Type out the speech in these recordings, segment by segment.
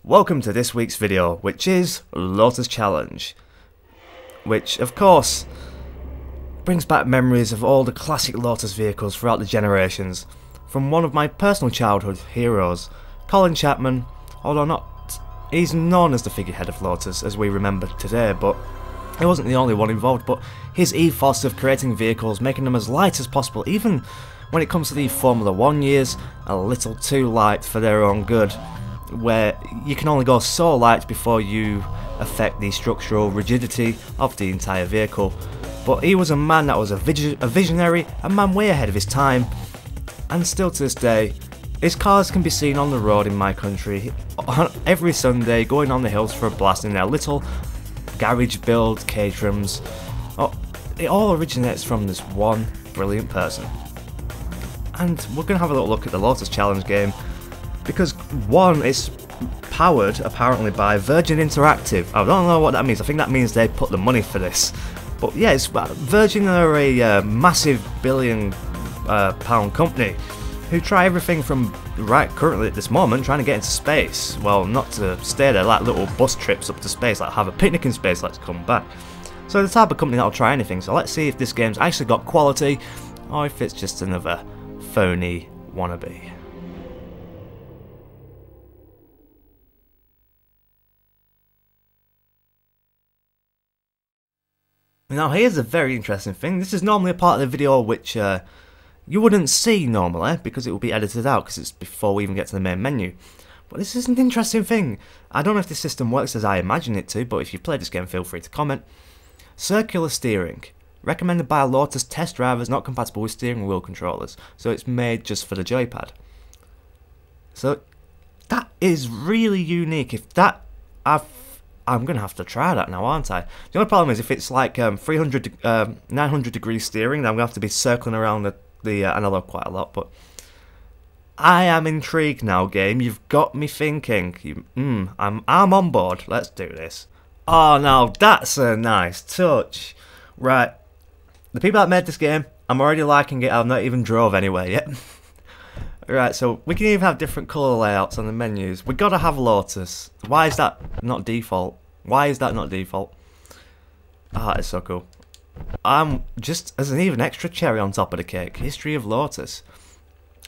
Welcome to this week's video, which is Lotus Challenge, which of course brings back memories of all the classic Lotus vehicles throughout the generations, from one of my personal childhood heroes, Colin Chapman. Although he's known as the figurehead of Lotus as we remember today, but he wasn't the only one involved. But his ethos of creating vehicles, making them as light as possible, even when it comes to the Formula 1 years, a little too light for their own good, where you can only go so light before you affect the structural rigidity of the entire vehicle. But he was a man that was a visionary, a man way ahead of his time, and still to this day, his cars can be seen on the road in my country every Sunday, going on the hills for a blast in their little garage build Caterhams. Oh, it all originates from this one brilliant person. And we're going to have a little look at the Lotus Challenge game, because one, it's powered apparently by Virgin Interactive. I don't know what that means. I think that means they put the money for this. But yeah, Virgin are a massive billion-pound company who try everything from, currently at this moment, trying to get into space. Well, not to stay there, like little bus trips up to space, like have a picnic in space, let's come back. So they're the type of company that'll try anything. So let's see if this game's actually got quality, or if it's just another phony wannabe. Now here's a very interesting thing. This is normally a part of the video which you wouldn't see normally, because it will be edited out because it's before we even get to the main menu. But this is an interesting thing. I don't know if this system works as I imagine it to, but if you've played this game, feel free to comment. Circular steering. Recommended by Lotus test drivers, not compatible with steering wheel controllers. So it's made just for the joypad. So that is really unique. If that, I'm going to have to try that now, aren't I? The only problem is if it's like 900 degree steering, then I'm going to have to be circling around the analog quite a lot. But I am intrigued now, game. You've got me thinking. I'm on board. Let's do this. Oh, now that's a nice touch. Right. The people that made this game, I'm already liking it. I've not even drove anywhere yet. Right, so we can even have different colour layouts on the menus. We've got to have Lotus. Why is that not default? Why is that not default? Ah, it's so cool. Just as an even extra cherry on top of the cake, history of Lotus.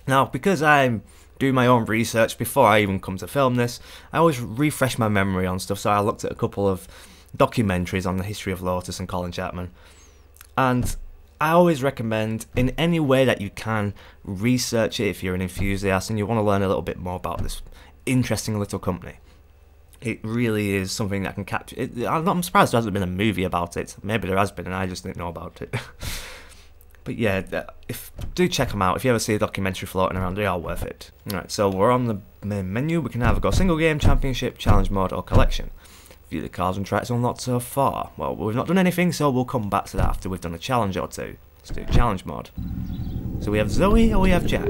Now, because I do my own research before I even come to film this, I always refresh my memory on stuff, so I looked at a couple of documentaries on the history of Lotus and Colin Chapman. And I always recommend, in any way that you can, research it if you're an enthusiast and you want to learn a little bit more about this interesting little company. It really is something that can capture it. I'm surprised there hasn't been a movie about it. Maybe there has been and I just didn't know about it. But yeah, do check them out. If you ever see a documentary floating around, they are worth it. Alright, so we're on the main menu. We can either go single game, championship, challenge mode, or collection. View the cars and tracks unlocked so far. Well, we've not done anything, so we'll come back to that after we've done a challenge or two. Let's do challenge mode. So we have Zoe or we have Jack?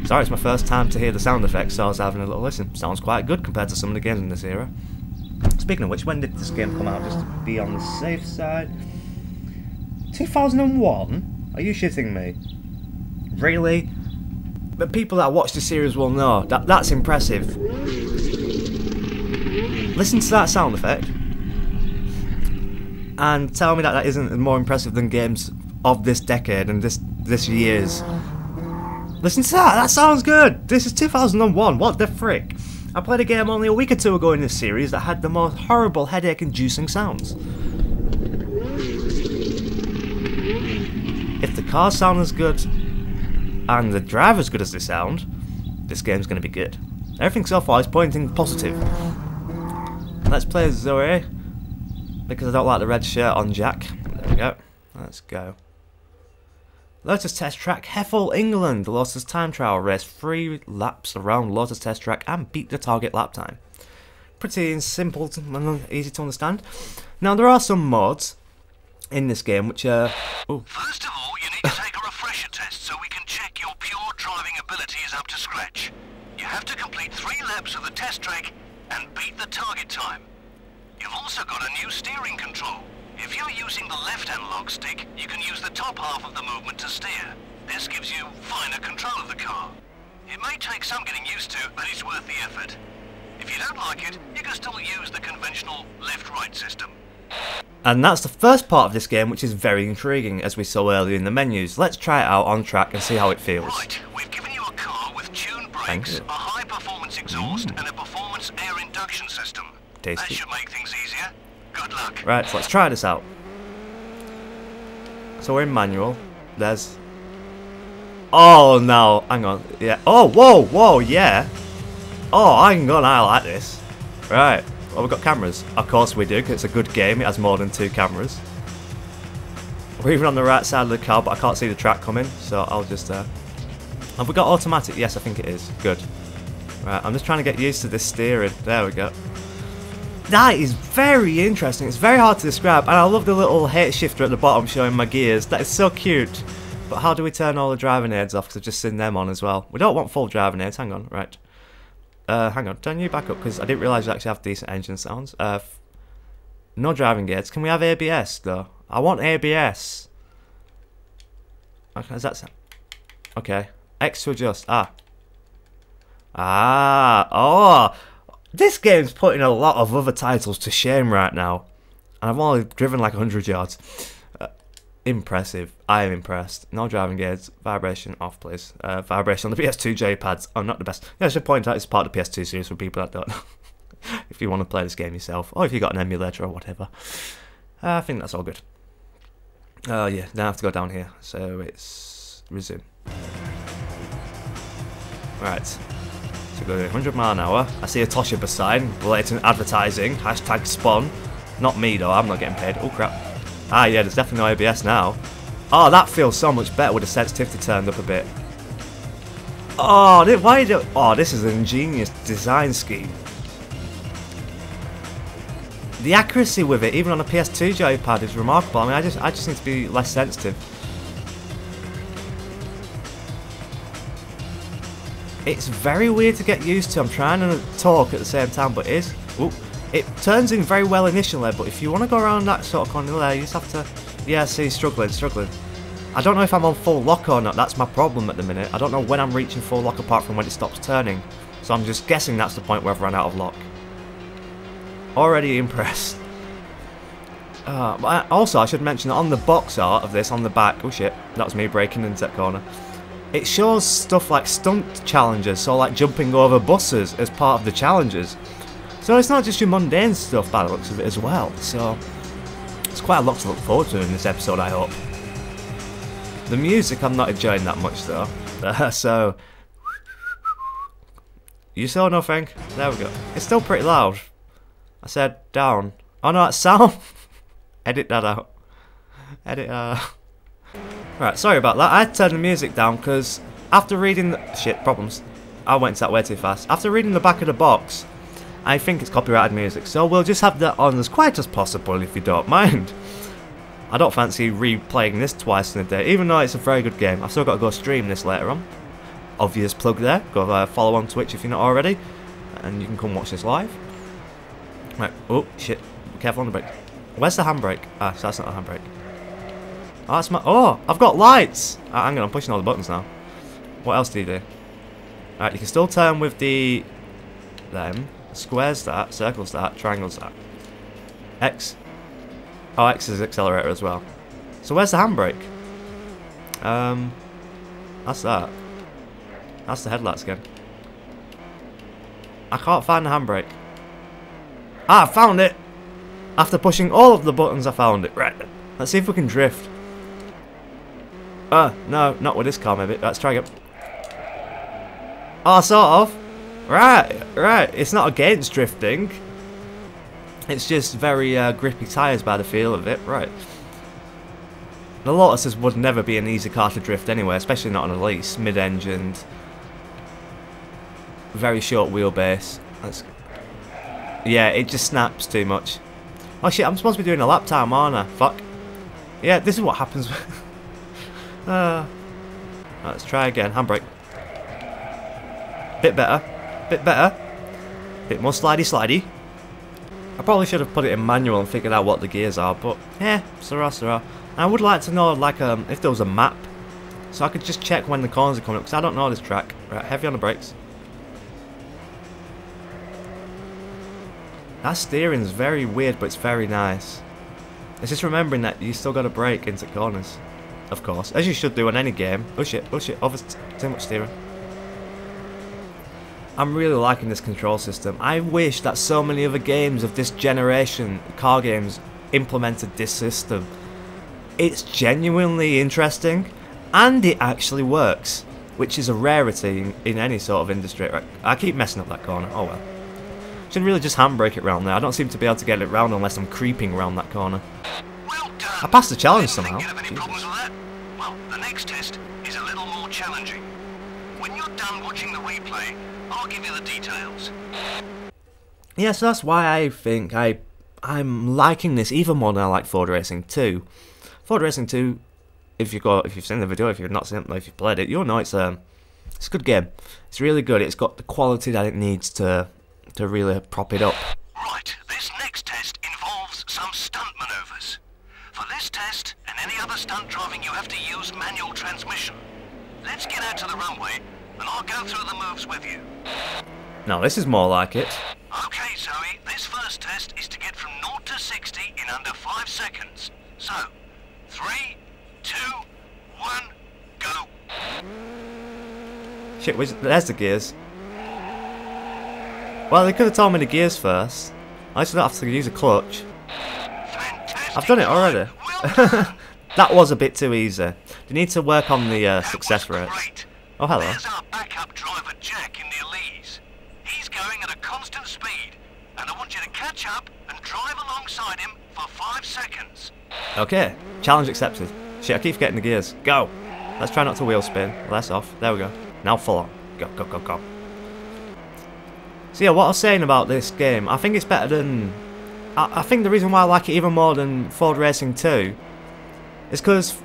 Sorry, it's my first time to hear the sound effects, so I was having a little listen. Sounds quite good compared to some of the games in this era. Speaking of which, when did this game come out, just to be on the safe side? 2001? Are you shitting me? Really? But people that watch the series will know. That's impressive. Listen to that sound effect. And tell me that isn't more impressive than games of this decade and this year's. Listen to that, that sounds good! This is 2001, what the frick? I played a game only a week or two ago in this series that had the most horrible headache-inducing sounds. If the cars sound as good, and the driver as good as they sound, this game's going to be good. Everything so far is pointing positive. Let's play as Zoe, because I don't like the red shirt on Jack. There we go. Let's go. Lotus Test Track, Heffel, England. The Lotus Time Trial race 3 laps around Lotus Test Track and beat the target lap time. Pretty simple and easy to understand. Now, there are some mods in this game which are... Ooh. First of all, you need to take a refresher test so we can check your pure driving ability is up to scratch. You have to complete 3 laps of the test track and beat the target time. You've also got a new steering control. If you're using the left analog stick, you can use the top half of the movement to steer. This gives you finer control of the car. It may take some getting used to, but it's worth the effort. If you don't like it, you can still use the conventional left-right system. And that's the first part of this game, which is very intriguing, as we saw earlier in the menus. Let's try it out on track and see how it feels. Right, we've given you a car with tuned brakes, a high-performance exhaust, and a performance air induction system. Tasty. That should make things easier. Good luck. Right, so let's try this out. So we're in manual. There's... Oh, no. Hang on. Yeah. Oh, whoa, whoa, yeah. Oh, hang on, I like this. Right. Well, we've got cameras. Of course we do, because it's a good game. It has more than 2 cameras. We're even on the right side of the car, but I can't see the track coming, so I'll just... Have we got automatic? Yes, I think it is. Good. Right, I'm just trying to get used to this steering. There we go. That is very interesting. It's very hard to describe, and I love the little height shifter at the bottom showing my gears. That is so cute. But how do we turn all the driving aids off? Because I've just seen them on as well. We don't want full driving aids. Hang on. Right. Hang on, turn you back up because I didn't realise you actually have decent engine sounds. No driving aids. Can we have ABS though? I want ABS. Okay, is that okay? X to adjust. Oh! This game's putting a lot of other titles to shame right now, and I've only driven like 100 yards. Impressive. I am impressed. No driving aids. Vibration off, please. Vibration on the PS2 J-pads are not the best. Yeah, I should point out it's part of the PS2 series for people that don't know. If you want to play this game yourself, or if you've got an emulator or whatever. I think that's all good. Oh yeah, now I have to go down here. So it's resume. Right. So go 100 mile an hour. I see a Toshiba sign. Blatant advertising. Hashtag spawn. Not me though. I'm not getting paid. Oh crap. Ah yeah, there's definitely no ABS now. Oh, that feels so much better with the sensitivity turned up a bit. Oh, this is an ingenious design scheme. The accuracy with it, even on a PS2 joypad, is remarkable. I mean, I just need to be less sensitive. It's very weird to get used to. I'm trying to talk at the same time, but it is. Ooh. It turns in very well initially, but if you want to go around that sort of corner there, you just have to... Yeah, see, struggling. I don't know if I'm on full lock or not. That's my problem at the minute. I don't know when I'm reaching full lock apart from when it stops turning. So I'm just guessing that's the point where I've run out of lock. Already impressed. Also, I should mention that on the box art of this, on the back... Oh shit, that was me breaking into that corner. It shows stuff like stunt challenges, so like jumping over buses as part of the challenges. So it's not just your mundane stuff by the looks of it as well, so it's quite a lot to look forward to in this episode, I hope. The music I'm not enjoying that much though, so... You saw nothing? There we go. It's still pretty loud. I said down. Oh no, that's sound! Edit that out. Edit that out. Right, sorry about that. I had to turn the music down because after reading the... Shit, problems. I went into that way too fast. After reading the back of the box, I think it's copyrighted music, so we'll just have that on as quiet as possible if you don't mind. I don't fancy replaying this twice in a day, even though it's a very good game. I've still got to go stream this later on. Obvious plug there. Go follow on Twitch if you're not already, and you can come watch this live. Right. Oh shit! Be careful on the brake. Where's the handbrake? Ah, so that's not a handbrake. Oh, that's my... Oh, I've got lights. Hang on, I'm pushing all the buttons now. What else do you do? Alright, you can still turn with the... Them. Squares that, circles that, triangles that. X. Oh, X is accelerator as well. So where's the handbrake? That's that. That's the headlights again. I can't find the handbrake. Ah, I found it! After pushing all of the buttons, I found it. Right. Let's see if we can drift. No, not with this car maybe. Let's try again. Oh, sort of. Right. It's not against drifting. It's just very grippy tyres by the feel of it. Right. The Lotuses would never be an easy car to drift anyway, especially not on a lease. Mid-engined. Very short wheelbase. Yeah, it just snaps too much. Oh shit, I'm supposed to be doing a lap time, aren't I? Fuck. Yeah, this is what happens. Let's try again. Handbrake. Bit better. Bit more slidey. I probably should have put it in manual and figured out what the gears are, but yeah, Sarah. I would like to know, like, if there was a map so I could just check when the corners are coming up, because I don't know this track. Right, heavy on the brakes. That steering's very weird, but it's very nice. It's just remembering that you still got to brake into corners, of course, as you should do in any game. Oh shit, over too much steering. I'm really liking this control system. I wish that so many other games of this generation, car games, implemented this system. It's genuinely interesting, and it actually works, which is a rarity in any sort of industry. Right, I keep messing up that corner, oh well. Should really just handbrake it round there. I don't seem to be able to get it round unless I'm creeping around that corner. Well done. I passed the challenge somehow. Didn't have any problems with that? Well, the next test is a little more challenging. When you're done watching the replay, I'll give you the details. Yeah, so that's why I think I'm liking this even more than I like Ford Racing 2. Ford Racing 2, if you've seen the video, if you've not seen it, if you've played it, you'll know it's a good game. It's really good. It's got the quality that it needs to really prop it up. Right, this next test involves some stunt maneuvers. For this test and any other stunt driving, you have to use manual transmission. Let's get out to the runway and I'll go through the moves with you. Now this is more like it. Okay, Zoe, this first test is to get from 0 to 60 in under 5 seconds. So, 3, 2, 1, go. Shit, there's the gears. Well, they could have told me the gears first. I just don't have to use a clutch. Fantastic. I've done it already. Well That was a bit too easy. They need to work on the success rates. great. Oh, hello. There's our backup driver Jack in the Elise. He's going at a constant speed, and I want you to catch up and drive alongside him for 5 seconds. Okay, challenge accepted. Shit, I keep forgetting the gears. Go! Let's try not to wheel spin. Less off. There we go. Now full on. Go, go, go, go. So yeah, what I was saying about this game, I think it's better than... I think the reason why I like it even more than Ford Racing 2 is because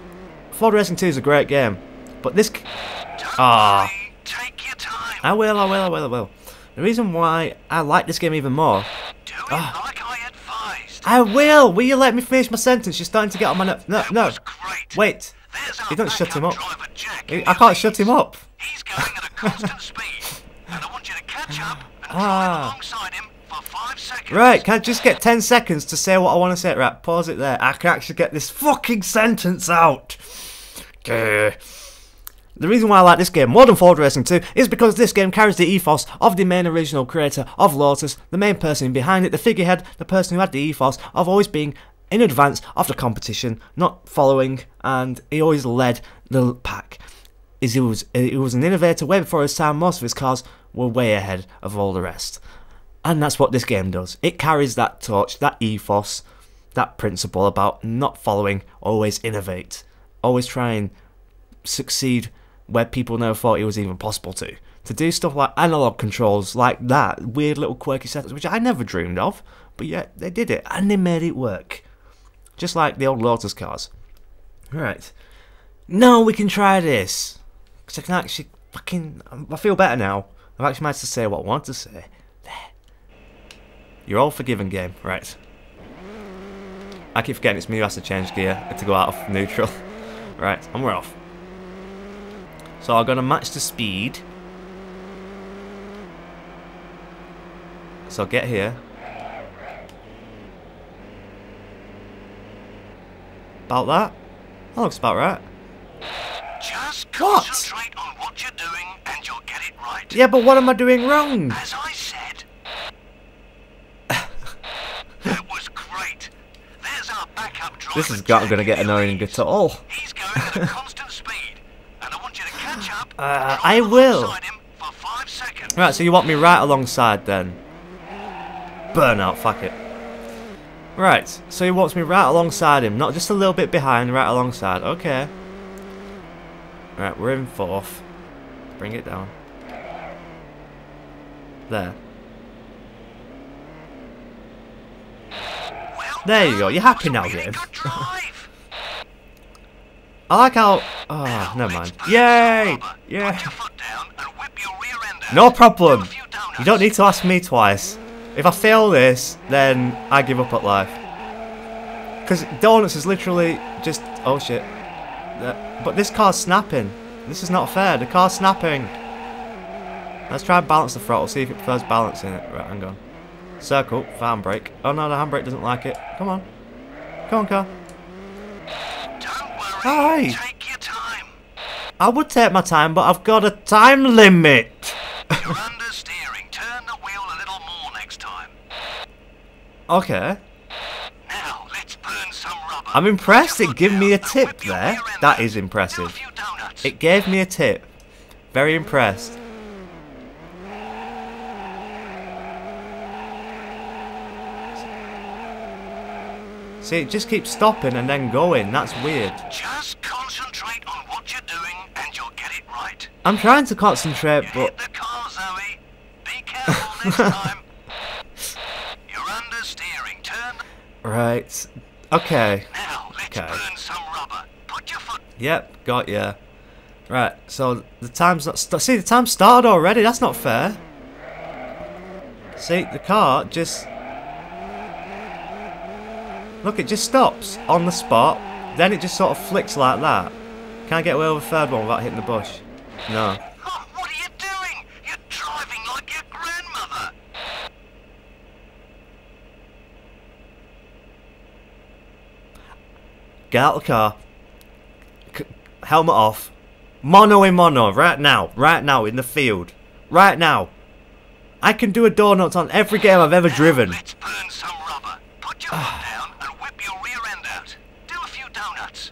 Ford Racing 2 is a great game, but this... Don't worry, take your time. I will. The reason why I like this game even more... Do it like I advised. I will! Will you let me finish my sentence? You're starting to get on my nerves. No, That no. was great. Wait. There's our You don't shut him backup up. driver Jack in I the can't shut him Elise. up. He's going at a constant speed, and I want you to catch up and drive Ah. alongside him for 5 seconds. Right, can I just get 10 seconds to say what I want to say? Right, pause it there. I can actually get this fucking sentence out. The reason why I like this game more than Ford Racing 2 is because this game carries the ethos of the main original creator of Lotus, the main person behind it, the figurehead, the person who had the ethos of always being in advance of the competition, not following, and he always led the pack. He was an innovator way before his time. Most of his cars were way ahead of all the rest. And that's what this game does. It carries that torch, that ethos, that principle about not following, always innovate, always try and succeed where people never thought it was even possible to do stuff like analog controls like that, weird little quirky setups which I never dreamed of, but yet they did it and they made it work, just like the old Lotus cars. Right, now we can try this, because I can actually I feel better now. I've actually managed to say what I want to say. There. You're all forgiven, game. Right, I keep forgetting it's me who has to change gear to go out of neutral. Right, and we're off. So I'm going to match the speed. So get here. About that? That looks about right. Just What? concentrate on what you're doing and you'll get it right. Yeah, but what am I doing wrong? As I said. That was great. There's our backup driver. This is not going to get annoying at all. He's going at a constant speed, and I want you to catch up. I will. Alongside him for 5 seconds. Right, so you want me right alongside then? Burnout, fuck it. Right, so he wants me right alongside him, not just a little bit behind, right alongside. Okay. Right, we're in 4th. Bring it down. There. Well There you go, you're happy done. now, That was a really game. good drive. I like how... Oh, Now, never let's mind. burn Yay! some rubber. Yeah. Put your foot down and whip your rear end out. No Do problem. a few donuts. You don't need to ask me twice. If I fail this, then I give up at life. Because donuts is literally just... Oh shit. But this car's snapping. This is not fair. The car's snapping. Let's try and balance the throttle. See if it prefers balancing it. Right, hang on. Circle. Handbrake. Oh no, the handbrake doesn't like it. Come on. Come on, car. Don't worry. Hi. Take your time. I would take my time, but I've got a time limit. You're understeering. Turn the wheel a little more next time. Okay. Now, let's burn some rubber. I'm impressed Put your it gave foot me a down and tip whip your there. rear end That out. is Do a impressive. few donuts. It gave me a tip. Very impressed. See, it just keeps stopping and then going. That's weird. Just concentrate on what you're doing and you'll get it right. I'm trying to concentrate, You but hit the car, Zoe. Be careful next time. You're understeering. Turn. right. Okay. Now, let's Okay. burn some rubber. Put your foot. Yep, got ya. Right. So the time's not. See, the time started already. That's not fair. See, the car just. Look, it just stops on the spot. Then it just sort of flicks like that. Can I get away with a third one without hitting the bush? No. Oh, what are you doing? You're driving like your grandmother. Get out of the car. Helmet off. Mono in mono. Right now in the field. Right now. I can do a donut on every game I've ever driven. Let's burn some rubber. Put your foot down and whip your rear end out. Do a few donuts.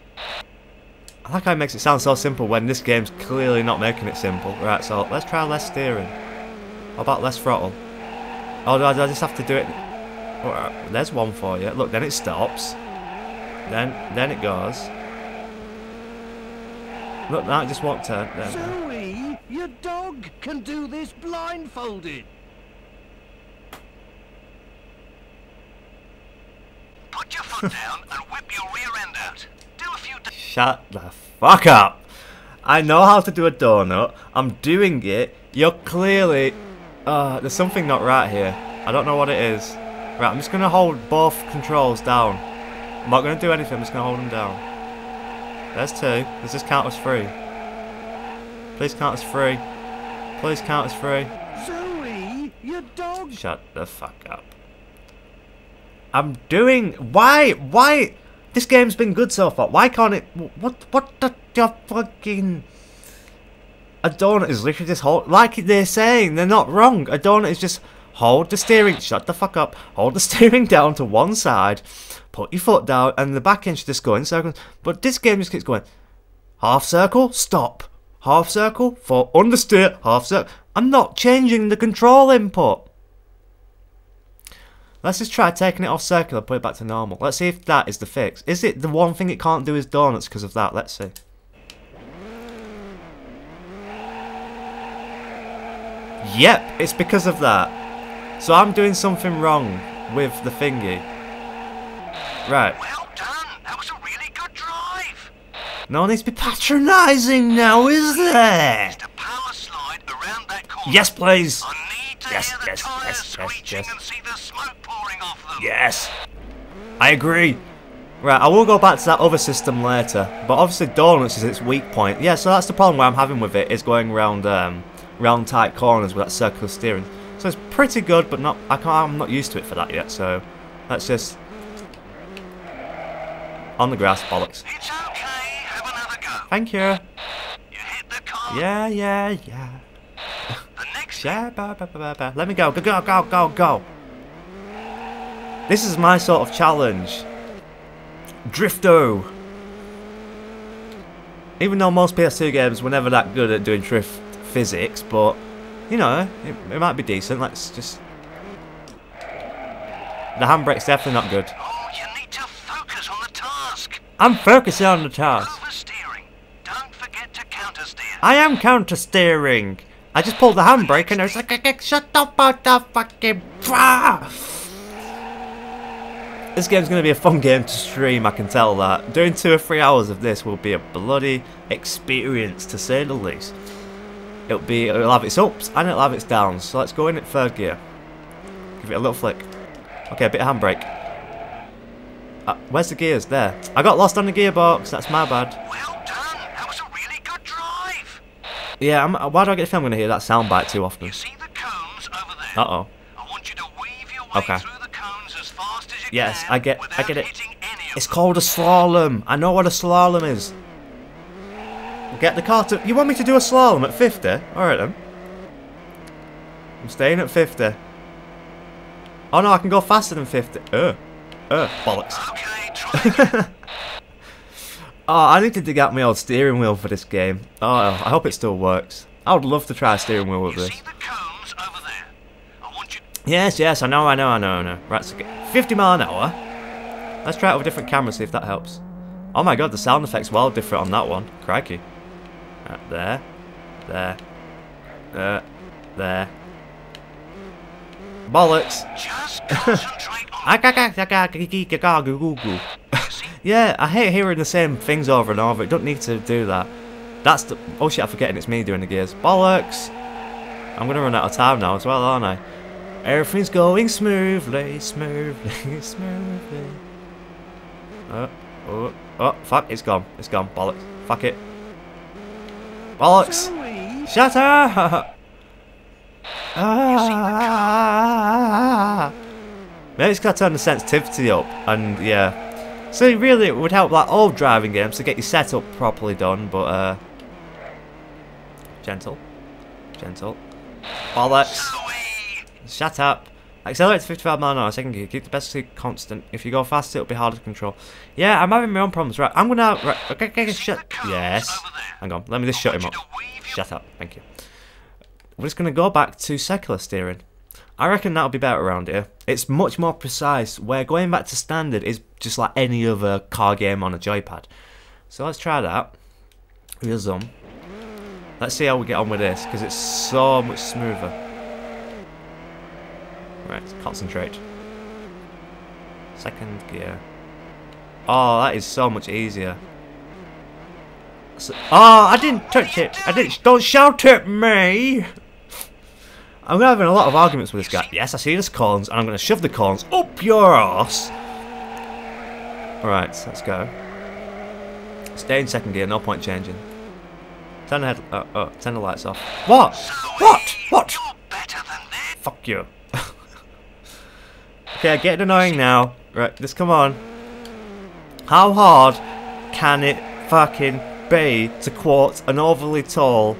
I like how it makes it sound so simple when this game's clearly not making it simple. Right, so let's try less steering. How about less throttle? Oh, do I just have to do it? Alright, there's one for you. Look, then it stops. Then it goes. Look, now it just won't turn. There. Zoe, your dog can do this blindfolded. Put your foot down and whip your rear end out. Do a few. Shut the fuck up. I know how to do a donut. I'm doing it. You're clearly... there's something not right here. I don't know what it is. Right, I'm just going to hold both controls down. I'm not going to do anything. I'm just going to hold them down. There's two. Does this count as three? Please count as three. Please count as three. Zoe, your dog. Shut the fuck up. I'm doing... Why? This game's been good so far. Why can't it... What the fucking... A donut is literally just hold... Like they're saying, they're not wrong. A donut is just hold the steering... Shut the fuck up. Hold the steering down to one side. Put your foot down and the back end should just go in circles. But this game just keeps going. Half circle, stop. Half circle, for understeer, half circle. I'm not changing the control input. Let's just try taking it off circular, put it back to normal. Let's see if that is the fix. Is it the one thing it can't do is donuts because of that? Let's see. Yep, it's because of that. So I'm doing something wrong with the thingy. Right. Well done. That was a really good drive. No one needs to be patronising now, is there? Just a power slide around that corner. Yes, please. I need to Yes, hear the yes, tires yes, yes, screeching yes. and see the smoke pouring off them. Yes. I agree. Right, I will go back to that other system later. But obviously donuts is its weak point. Yeah, so that's the problem where I'm having with it, is going round round tight corners with that circular steering. So it's pretty good, but not. I'm not used to it for that yet. So let's just on the grass, bollocks. It's okay. Have another go. Thank you. You hit the car. Yeah. The next Yeah, let me go. Go. This is my sort of challenge. Drifto. Even though most PS2 games were never that good at doing drift physics, but you know, it might be decent. Let's just. The handbrake's definitely not good. Oh, you need to focus on the task. I'm focusing on the task. Oversteering. Don't forget to countersteer. I am counter steering. I just pulled the handbrake and it's like, shut up about the fucking. This game's going to be a fun game to stream, I can tell that. Doing 2 or 3 hours of this will be a bloody experience, to say the least. It'll have its ups and it'll have its downs. So let's go in at third gear. Give it a little flick. Okay, a bit of handbrake. Where's the gears? There. I got lost on the gearbox, that's my bad. Well done. Yeah, why do I get the feeling I'm going to hear that soundbite too often? You see the cones over there? Uh-oh. I want you to weave your way Okay. through the cones as fast as you Yes, can I get without it. hitting any of It's them. called a slalom. I know what a slalom is. Get the car to... You want me to do a slalom at 50? Alright then. I'm staying at 50. Oh no, I can go faster than 50. Bollocks. Okay, try again. Oh, I need to dig out my old steering wheel for this game. Oh, I hope it still works. I would love to try a steering wheel with You this. see the cones over there? I want you. Yes, I know. Right, so 50 mile an hour. Let's try it with a different camera, see if that helps. Oh my god, the sound effect's well different on that one. Crikey. Right, there. Bollocks. Just concentrate on. Yeah, I hate hearing the same things over and over. It don't need to do that. That's the... Oh shit, I'm forgetting it's me doing the gears. Bollocks. I'm gonna run out of time now as well, aren't I? Everything's going smoothly. Oh, fuck, it's gone. Bollocks. Fuck it. Bollocks. Zoe? Shut up! Maybe it's got to turn the sensitivity up, and yeah. So really, it would help like old driving games to get your setup properly done, but gentle. Bollocks. Shut up. Accelerate to 55 miles an hour. Second gear. Keep the best speed constant. If you go fast, it'll be harder to control. Yeah, I'm having my own problems. Right, I'm gonna. Right, okay, shut. Yes. Hang on. Let me just shut him up. Shut up. Thank you. We're just gonna go back to secular steering. I reckon that'll be better around here. It's much more precise. Where going back to standard is just like any other car game on a joypad. So let's try that. Real zoom. Let's see how we get on with this because it's so much smoother. Right, concentrate. Second gear. Oh, that is so much easier. So, oh, I didn't touch it. Don't shout at me. I'm having a lot of arguments with this guy. Yes, I see the cones, and I'm going to shove the cones up your ass. Alright, let's go. Stay in second gear, no point changing. Turn the turn the lights off. What? What? Fuck you. Okay, getting annoying now. Right, just come on. How hard can it fucking be to quote an overly tall,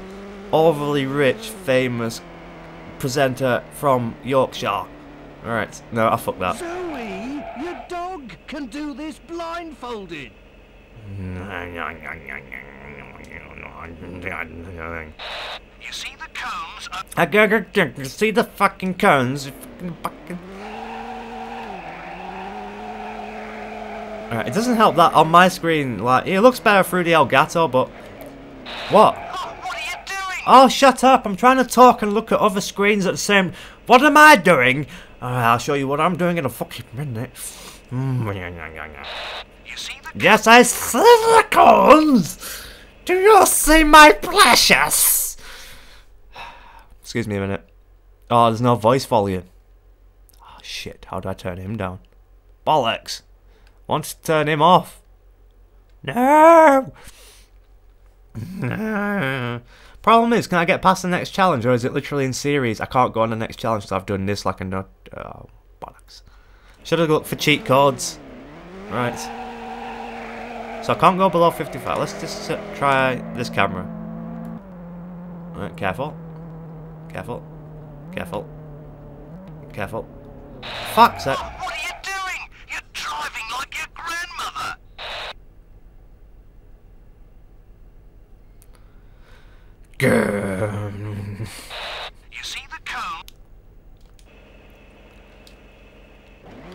overly rich, famous presenter from Yorkshire? Alright, no, I fucked that. Zoe, your dog can do this blindfolded. You see the cones? I see the fucking cones. Alright, it doesn't help that on my screen, like, it looks better through the Elgato, but... What? Oh, what are you doing? Oh, shut up! I'm trying to talk and look at other screens at the same... What am I doing? Alright, I'll show you what I'm doing in a fucking minute. You see the Yes, I see the cones! Do you see my pleasures? Excuse me a minute. Oh, there's no voice volume. Oh, shit, how do I turn him down? Bollocks! Want to turn him off? No! No. Problem is, can I get past the next challenge, or is it literally in series? I can't go on the next challenge because I've done this like a nut. Oh, bollocks. Should have looked for cheat codes. Right. So I can't go below 55. Let's just try this camera. Right, careful. Careful. Fuck's sake. Oh, what are you doing? You're driving like your grandmother. You see the cone?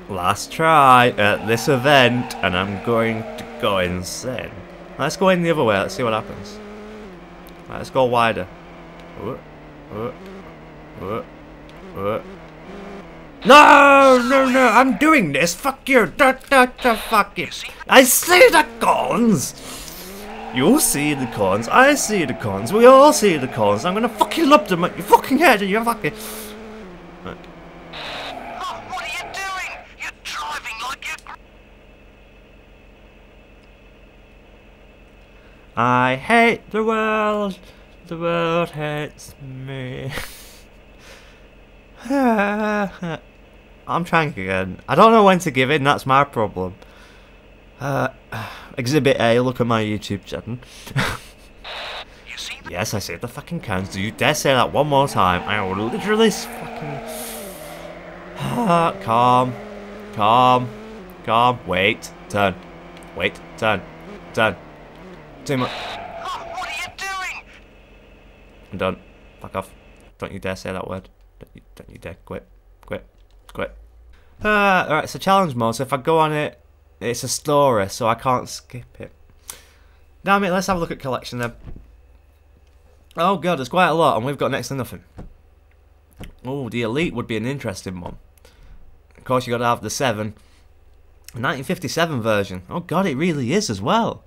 Last try at this event, and I'm going to go insane. Let's go in the other way. Let's see what happens. Right, let's go wider. No! I'm doing this. Fuck you. Fuck you. I see the cones. You see the cones. I see the cones. We all see the cones. I'm gonna fucking lob them at your fucking head, and you're fucking. Right. Oh, what are you doing? You're driving like your I hate the world. The world hates me. I'm trying again. I don't know when to give in, that's my problem. Exhibit A, look at my YouTube channel. Yes, I saved the fucking cans. Do you dare say that one more time? I will literally fucking... calm. Calm. Calm. Wait. Turn. Wait. Turn. Turn. Too much. Oh, what are you doing? I'm done. Fuck off. Don't you dare say that word. Don't you dare. Quit. Quit. Quit. Alright, so challenge mode. So if I go on it, it's a story, so I can't skip it. Damn it, let's have a look at collection then. Oh god, there's quite a lot, and we've got next to nothing. Oh, the Elite would be an interesting one. Of course, you got to have the 7. 1957 version. Oh god, it really is as well.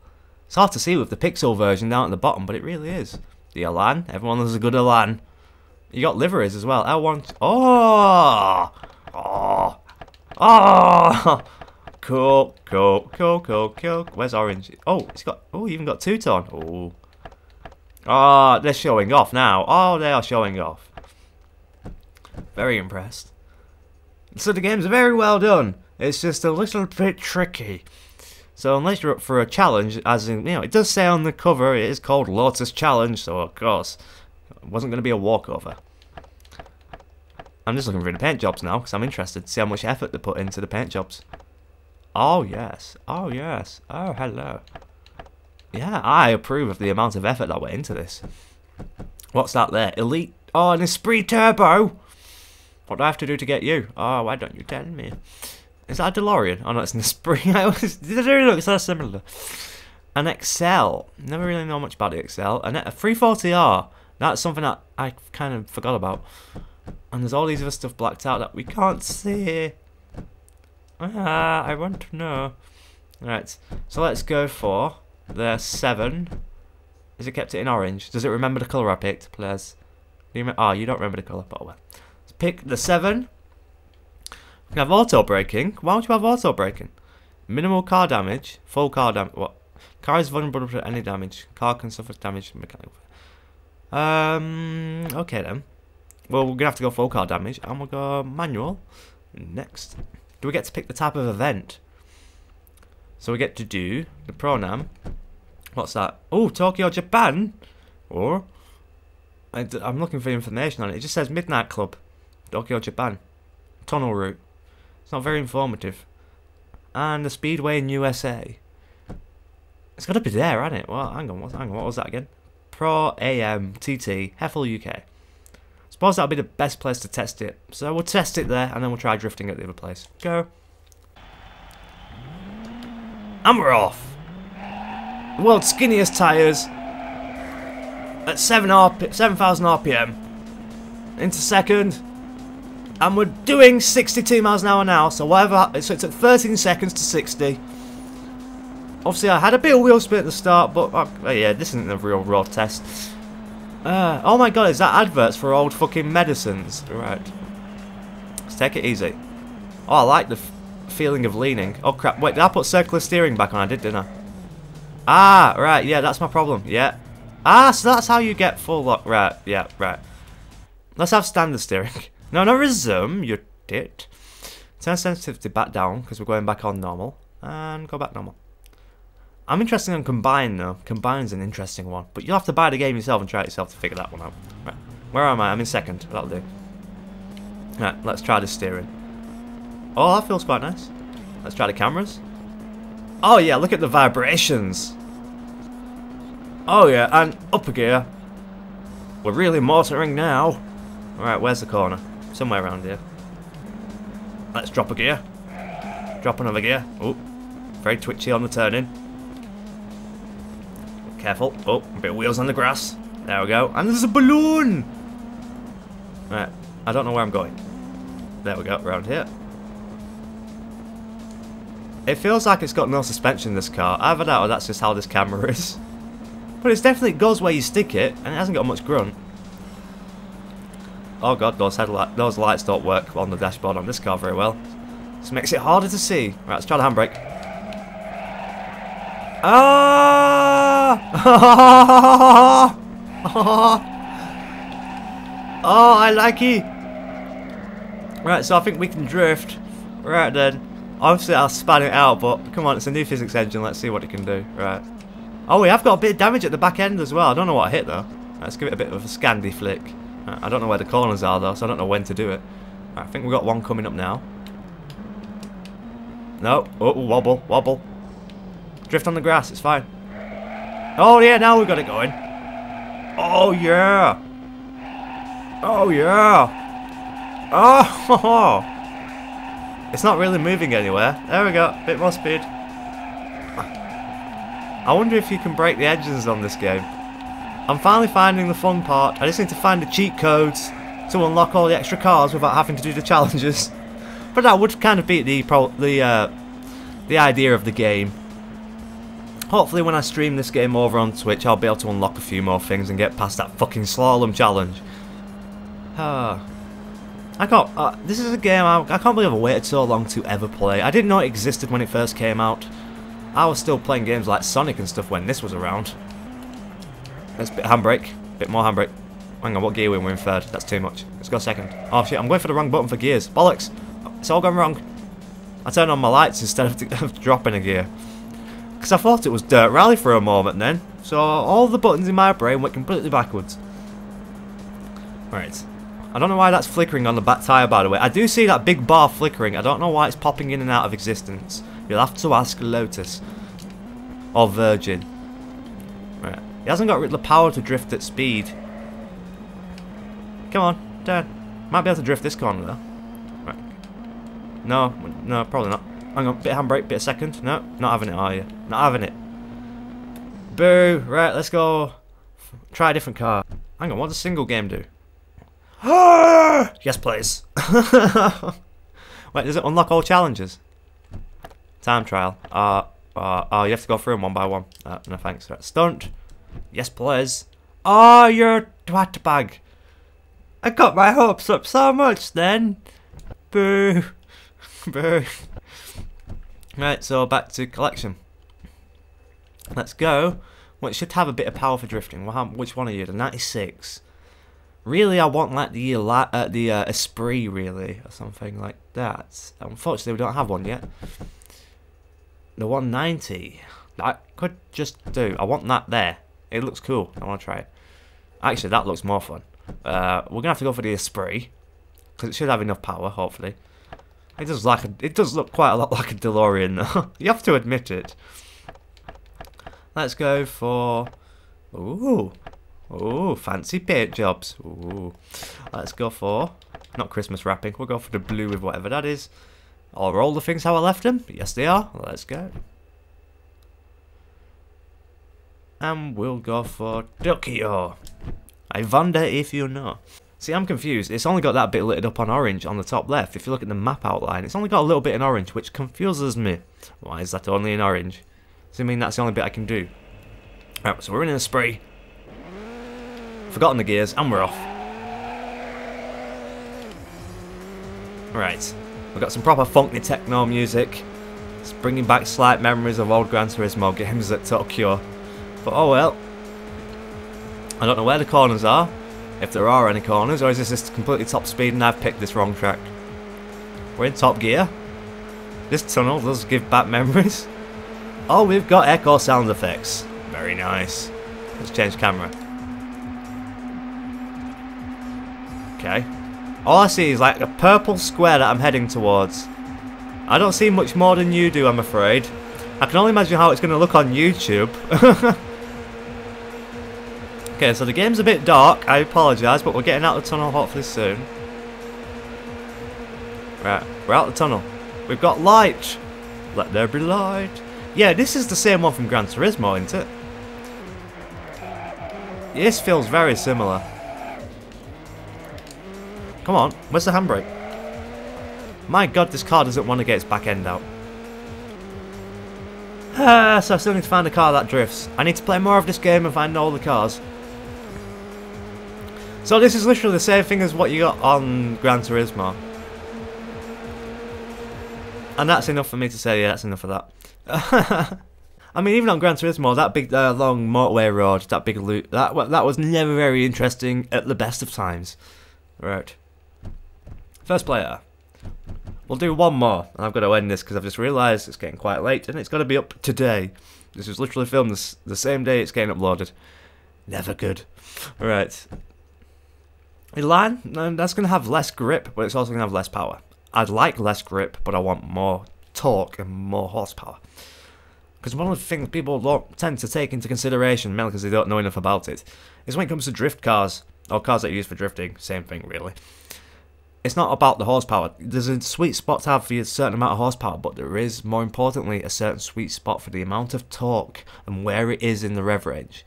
It's hard to see with the Pixel version down at the bottom, but it really is. The Elan, everyone loves a good Elan. You got liveries as well. L1. Oh! Oh! Oh! Cool, cool, cool, cool, cool. Where's orange? Oh, it's got. Oh, you even got two-tone. Oh. Oh, they're showing off now. Oh, they are showing off. Very impressed. So the game's very well done. It's just a little bit tricky. So unless you're up for a challenge, as in, you know, it does say on the cover, it is called Lotus Challenge, so of course, it wasn't going to be a walkover. I'm just looking for the paint jobs now, because I'm interested to see how much effort they put into the paint jobs. Oh yes, oh yes, oh hello. Yeah, I approve of the amount of effort that went into this. What's that there? Elite. Oh, an Esprit Turbo. What do I have to do to get you? Oh, why don't you tell me? Is that a DeLorean? Oh no, it's an Esprit. They look so similar. An Excel. Never really know much about the Excel. A 340R. That's something that I kind of forgot about. And there's all these other stuff blacked out that we can't see. Ah, I want to know. Right, so let's go for the 7. Is it kept it in orange? Does it remember the colour I picked, please? Oh, you don't remember the colour, but well. Let's pick the 7. We can have auto braking. Why would you have auto braking? Minimal car damage, full car damage. What? Car is vulnerable to any damage. Car can suffer damage from mechanical. Okay then. Well, we're gonna have to go full car damage, and we'll go manual. Next. Do we get to pick the type of event? So we get to do the Pro-Am. What's that? Oh, Tokyo, Japan. Or I'm looking for information on it. It just says Midnight Club, Tokyo, Japan. Tunnel route. It's not very informative. And the Speedway in USA. It's got to be there, hasn't it? Well, hang on. What was that again? Pro-Am TT Heffel UK. Suppose that'll be the best place to test it. So we'll test it there, and then we'll try drifting at the other place. Go. And we're off. The world's skinniest tyres at 7,000 RPM into second, and we're doing 62 miles an hour now. So whatever. So it took 13 seconds to 60. Obviously, I had a bit of wheel spin at the start, but yeah, this isn't a real road test. Oh my god, is that adverts for old fucking medicines? Right. Let's take it easy. Oh, I like the feeling of leaning. Oh crap, wait, did I put circular steering back on? I did, didn't I? Ah, right, yeah, that's my problem. Yeah. Ah, so that's how you get full lock. Right, yeah, right. Let's have standard steering. No, resume, you tit. Turn sensitivity back down, because we're going back on normal. And go back normal. I'm interested in Combine though. Combine's an interesting one. But you'll have to buy the game yourself and try it yourself to figure that one out. Right. Where am I? I'm in second. That'll do. Right, let's try the steering. Oh, that feels quite nice. Let's try the cameras. Oh yeah, look at the vibrations. Oh yeah, and up a gear. We're really motoring now. Alright, where's the corner? Somewhere around here. Let's drop a gear. Drop another gear. Oh, very twitchy on the turning. Careful. Oh, a bit of wheels on the grass. There we go. And there's a balloon! Right. I don't know where I'm going. There we go. Around here. It feels like it's got no suspension, this car. Either that or that's just how this camera is. But it definitely goes where you stick it, and it hasn't got much grunt. Oh god, those lights don't work on the dashboard on this car very well. This makes it harder to see. Right, let's try the handbrake. Ah! Oh, oh, I like it. Right, so I think we can drift. Right then. Obviously I'll span it out, but come on, it's a new physics engine, let's see what it can do. Right. Oh, we have got a bit of damage at the back end as well. I don't know what I hit though. Let's give it a bit of a Scandi flick. Right, I don't know where the corners are though, so I don't know when to do it. Right, I think we've got one coming up now. No. Oh, wobble, wobble. Drift on the grass, it's fine. Oh yeah, now we've got it going. Oh yeah. Oh yeah. Oh. It's not really moving anywhere. There we go, bit more speed. I wonder if you can break the engines on this game. I'm finally finding the fun part. I just need to find the cheat codes to unlock all the extra cars without having to do the challenges. But that would kind of beat the idea of the game. Hopefully when I stream this game over on Twitch, I'll be able to unlock a few more things and get past that fucking slalom challenge. I can't. This is a game I can't believe I waited so long to ever play. I didn't know it existed when it first came out. I was still playing games like Sonic and stuff when this was around. Let's bit handbrake, bit more handbrake. Hang on, what gear we're in third? That's too much. Let's go second. Oh shit, I'm going for the wrong button for gears. Bollocks! It's all gone wrong. I turned on my lights instead of dropping a gear. Because I thought it was Dirt Rally for a moment then. So all the buttons in my brain went completely backwards. Right. I don't know why that's flickering on the back tyre, by the way. I do see that big bar flickering. I don't know why it's popping in and out of existence. You'll have to ask Lotus. Or Virgin. Right. He hasn't got the power to drift at speed. Come on, Dad. Might be able to drift this corner, though. Right. No, no, probably not. Hang on, bit of handbrake, bit of second. No, not having it, are you? Not having it. Boo! Right, let's go. Try a different car. Hang on, what does single game do? Yes, please. Wait, does it unlock all challenges? Time trial. Oh, you have to go through them one by one. No thanks. Right. Stunt. Yes, please. Oh, you're a twat bag. I got my hopes up so much then. Boo. Boo. Right, so back to collection. Let's go. Well, it should have a bit of power for drifting. Which one are you? The 96. Really, I want like the Esprit, really, or something like that. Unfortunately, we don't have one yet. The 190. That could just do. I want that there. It looks cool. I want to try it. Actually, that looks more fun. We're gonna have to go for the Esprit because it should have enough power. Hopefully, it does look quite a lot like a DeLorean, though. You have to admit it. Let's go for. Ooh, fancy paint jobs. Ooh. Let's go for, not Christmas wrapping, we'll go for the blue with whatever that is. Are all the things how I left them? Yes, they are. Let's go. And we'll go for Tokyo. I wonder if you know. See, I'm confused. It's only got that bit lit up on orange on the top left. If you look at the map outline, it's only got a little bit in orange, which confuses me. Why is that only in orange? Does it mean that's the only bit I can do? Right, so we're in a spree. Forgotten the gears, and we're off. Right, we've got some proper funky techno music. It's bringing back slight memories of old Gran Turismo games at Tokyo. But oh well. I don't know where the corners are, if there are any corners, or is this just completely top speed and I've picked this wrong track? We're in top gear. This tunnel does give back memories. Oh, we've got echo sound effects. Very nice. Let's change camera. Okay. All I see is like a purple square that I'm heading towards. I don't see much more than you do, I'm afraid. I can only imagine how it's going to look on YouTube. Okay, so the game's a bit dark, I apologise, but we're getting out of the tunnel hopefully soon. Right, we're out of the tunnel. We've got light. Let there be light. Yeah, this is the same one from Gran Turismo, isn't it? This feels very similar. Come on, where's the handbrake? My god, this car doesn't want to get its back end out. So I still need to find a car that drifts. I need to play more of this game and find all the cars. So this is literally the same thing as what you got on Gran Turismo. And that's enough for me to say, yeah, that's enough of that. I mean, even on Gran Turismo, that big long motorway road, that big loop, that was never very interesting at the best of times. Right. First player. We'll do one more, and I've got to end this because I've just realised it's getting quite late, and it's got to be up today. This was literally filmed the same day it's getting uploaded. Never good. Right. Elan, that's going to have less grip, but it's also going to have less power. I'd like less grip, but I want more torque and more horsepower. Because one of the things people don't tend to take into consideration, mainly because they don't know enough about it, is when it comes to drift cars, or cars that are used for drifting, same thing really. It's not about the horsepower. There's a sweet spot to have for a certain amount of horsepower, but there is, more importantly, a certain sweet spot for the amount of torque and where it is in the rev range.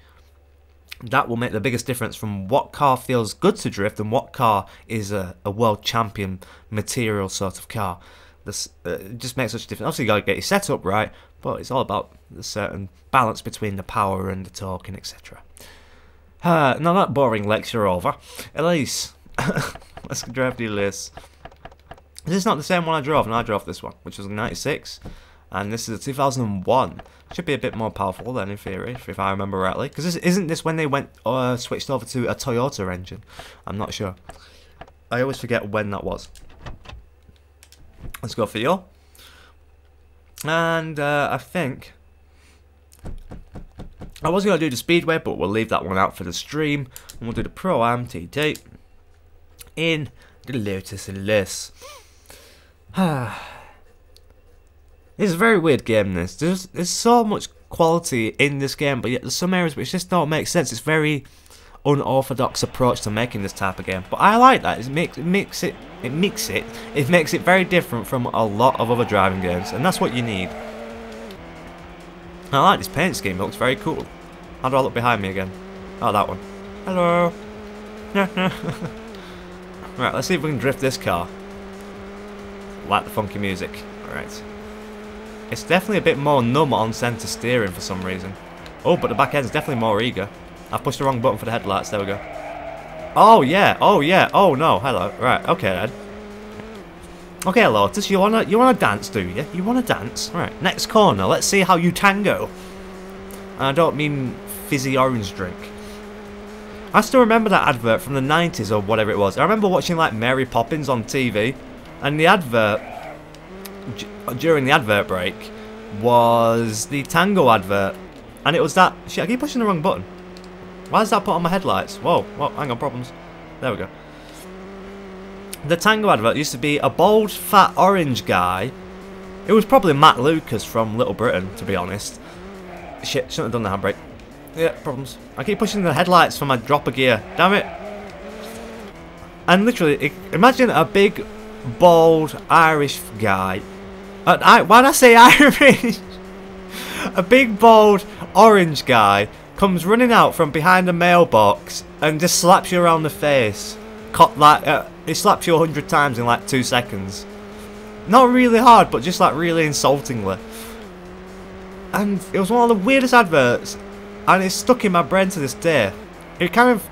That will make the biggest difference from what car feels good to drift and what car is a world champion material sort of car. This it just makes such a difference. Obviously, you got to get your setup right, but it's all about the certain balance between the power and the torque and etc. Now that boring lecture over. Elise, let's drive the Elise. This is not the same one I drove, and I drove this one, which was a 96, and this is a 2001. Should be a bit more powerful then, in theory, if I remember rightly. Because isn't this when they went switched over to a Toyota engine? I'm not sure. I always forget when that was. Let's go for you. And I think I was going to do the Speedway, but we'll leave that one out for the stream. And we'll do the Pro-Am TT in the Lotus Elise. It's a very weird game, this. There's so much quality in this game, but yet there's some areas which just don't make sense. It's very unorthodox approach to making this type of game. But I like that. It makes it very different from a lot of other driving games, and that's what you need. I like this paint scheme. It looks very cool. How do I look behind me again? Oh, that one. Hello. Right, let's see if we can drift this car. Like the funky music. Alright. It's definitely a bit more numb on centre steering for some reason. Oh, but the back end's definitely more eager. I've pushed the wrong button for the headlights. There we go. Oh yeah. Oh yeah. Oh no. Hello. Right. Okay then. Okay, Lotus. You wanna dance, do you? You wanna dance? Right. Next corner. Let's see how you tango. And I don't mean fizzy orange drink. I still remember that advert from the 90s or whatever it was. I remember watching like Mary Poppins on TV, and the advert during the advert break was the Tango advert, and it was that shit. I keep pushing the wrong button. Why is that put on my headlights? Whoa, hang on, problems. There we go. The Tango advert used to be a bald, fat, orange guy. It was probably Matt Lucas from Little Britain, to be honest. Shit, shouldn't have done the handbrake. Yeah, problems. I keep pushing the headlights for my dropper gear. Damn it. And literally, imagine a big, bald, Irish guy. Why'd I say Irish? A big, bald, orange guy comes running out from behind a mailbox and just slaps you around the face. He slaps you 100 times in like 2 seconds. Not really hard, but just like really insultingly. And it was one of the weirdest adverts, and it's stuck in my brain to this day. It kind of,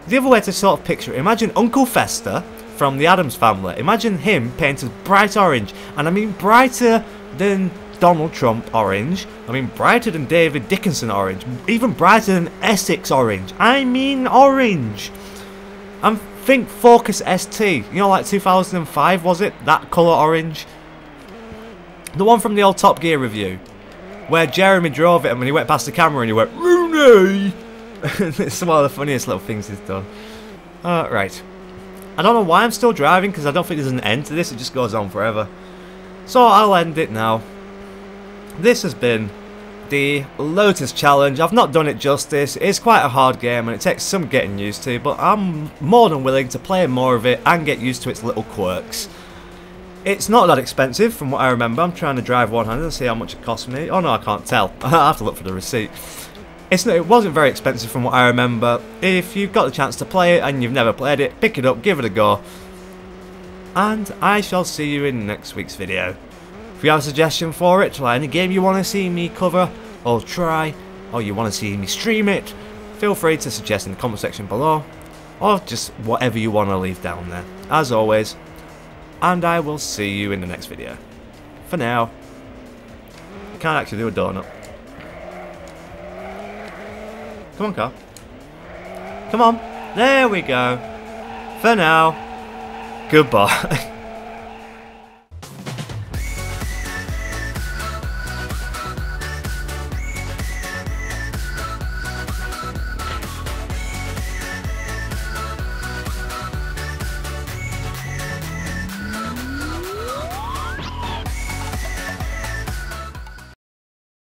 the other way to sort of picture it, imagine Uncle Fester from the Addams Family. Imagine him painted bright orange, and I mean brighter than Donald Trump orange. I mean brighter than David Dickinson orange. Even brighter than Essex orange. I mean orange. And think Focus ST. You know, like 2005 was it? That colour orange. The one from the old Top Gear review, where Jeremy drove it and when he went past the camera and he went, Rooney! It's one of the funniest little things he's done. Right. I don't know why I'm still driving, because I don't think there's an end to this. It just goes on forever. So I'll end it now. This has been the Lotus Challenge. I've not done it justice. It's quite a hard game and it takes some getting used to, but I'm more than willing to play more of it and get used to its little quirks. It's not that expensive from what I remember. I'm trying to drive one-handed and see how much it cost me. Oh no, I can't tell. I have to look for the receipt. It wasn't very expensive from what I remember. If you've got the chance to play it and you've never played it, pick it up, give it a go. And I shall see you in next week's video. If you have a suggestion for it, like any game you want to see me cover or try, or you want to see me stream it, feel free to suggest in the comment section below, or just whatever you want to leave down there. As always, and I will see you in the next video. For now, I can't actually do a donut. Come on, car. Come on. There we go. For now. Goodbye.